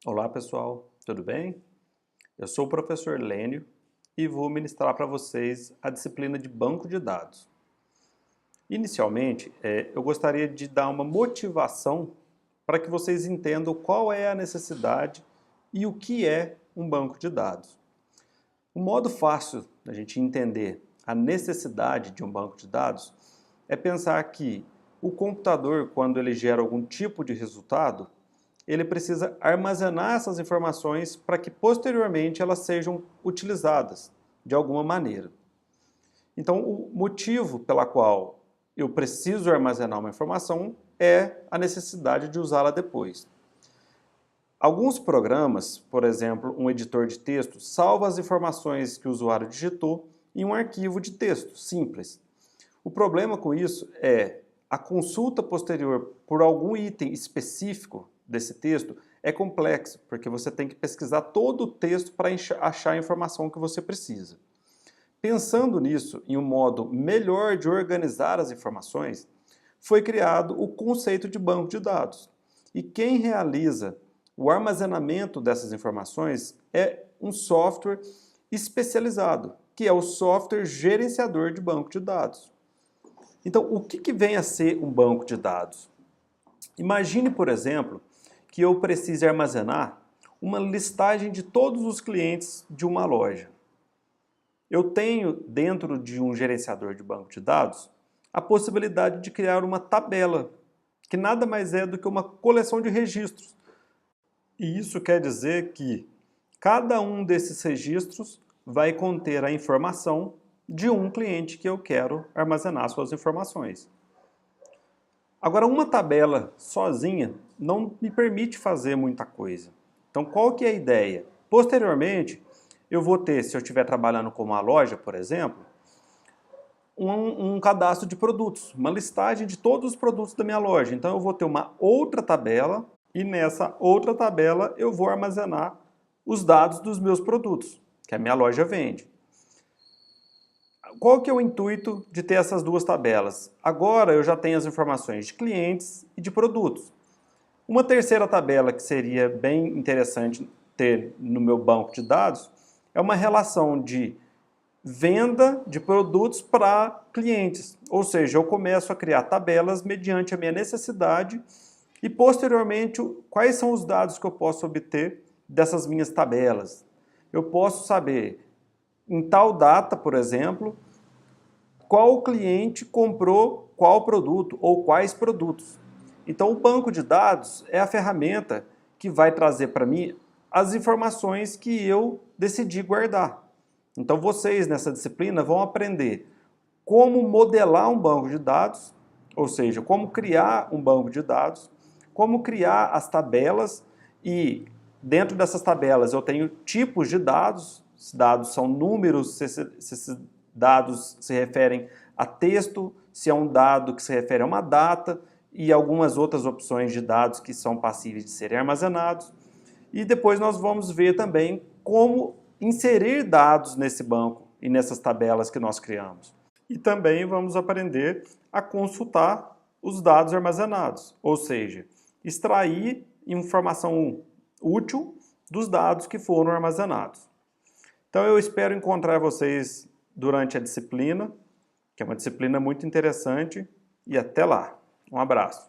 Olá pessoal, tudo bem? Eu sou o professor Lênio e vou ministrar para vocês a disciplina de banco de dados. Inicialmente, eu gostaria de dar uma motivação para que vocês entendam qual é a necessidade e o que é um banco de dados. Um modo fácil da gente entender a necessidade de um banco de dados é pensar que o computador, quando ele gera algum tipo de resultado, ele precisa armazenar essas informações para que posteriormente elas sejam utilizadas de alguma maneira. Então, o motivo pela qual eu preciso armazenar uma informação é a necessidade de usá-la depois. Alguns programas, por exemplo, um editor de texto, salva as informações que o usuário digitou em um arquivo de texto simples. O problema com isso é a consulta posterior por algum item específico desse texto é complexo, porque você tem que pesquisar todo o texto para achar a informação que você precisa. Pensando nisso, em um modo melhor de organizar as informações, foi criado o conceito de banco de dados. E quem realiza o armazenamento dessas informações é um software especializado, que é o software gerenciador de banco de dados. Então, o que vem a ser um banco de dados? Imagine, por exemplo, que eu precise armazenar uma listagem de todos os clientes de uma loja. Eu tenho, dentro de um gerenciador de banco de dados, a possibilidade de criar uma tabela, que nada mais é do que uma coleção de registros. E isso quer dizer que cada um desses registros vai conter a informação de um cliente que eu quero armazenar suas informações. Agora, uma tabela sozinha não me permite fazer muita coisa. Então, qual que é a ideia? Posteriormente, eu vou ter, se eu estiver trabalhando com uma loja, por exemplo, um cadastro de produtos, uma listagem de todos os produtos da minha loja. Então, eu vou ter uma outra tabela e nessa outra tabela eu vou armazenar os dados dos meus produtos, que a minha loja vende. Qual que é o intuito de ter essas duas tabelas? Agora eu já tenho as informações de clientes e de produtos. Uma terceira tabela que seria bem interessante ter no meu banco de dados é uma relação de venda de produtos para clientes. Ou seja, eu começo a criar tabelas mediante a minha necessidade e posteriormente quais são os dados que eu posso obter dessas minhas tabelas. Eu posso saber em tal data, por exemplo, qual cliente comprou qual produto ou quais produtos. Então, o banco de dados é a ferramenta que vai trazer para mim as informações que eu decidi guardar. Então, vocês nessa disciplina vão aprender como modelar um banco de dados, ou seja, como criar um banco de dados, como criar as tabelas e dentro dessas tabelas eu tenho tipos de dados, esses dados são números, se esses dados se referem a texto, se é um dado que se refere a uma data e algumas outras opções de dados que são passíveis de serem armazenados. E depois nós vamos ver também como inserir dados nesse banco e nessas tabelas que nós criamos. E também vamos aprender a consultar os dados armazenados, ou seja, extrair informação útil dos dados que foram armazenados. Então eu espero encontrar vocês durante a disciplina, que é uma disciplina muito interessante, e até lá. Um abraço.